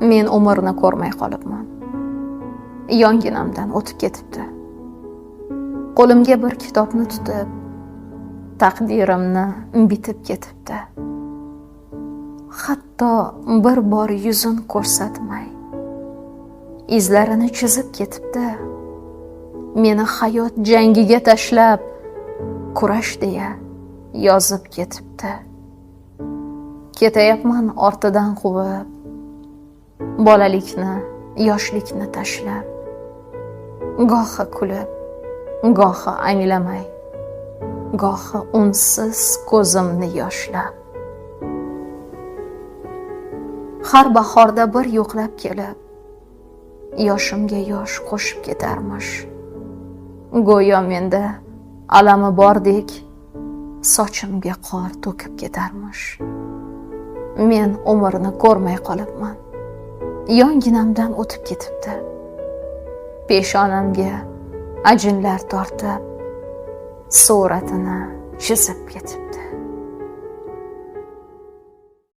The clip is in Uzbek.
Men umrni ko'rmay qolibman. Yonginamdan o'tib ketibdi. Qo'limga bir kitobni tutib, taqdirimni bitib ketibdi. Hatto bir bor yuzin ko'rsatmay, izlarini chizib ketibdi. Meni hayot jangiga tashlab, kurash deya yozib ketibdi. Ketayapman ortidan quvib, bolalikni, yoshlikni tashlab. Gohi kulib, gohi anglamay, gohi unsiz ko'zimni yoshlab. Har bahorda bir yo'qlab kelib, yoshimga yosh qo'shib ketarmish. Go'yo menda alami bordek, sochimga qor to'kib ketarmish. Men umrni ko'rmay qolibman. Yonginamdan o'tib ketibdi. Peshonamga ajinlar tortib, suratini chizib ketibdi.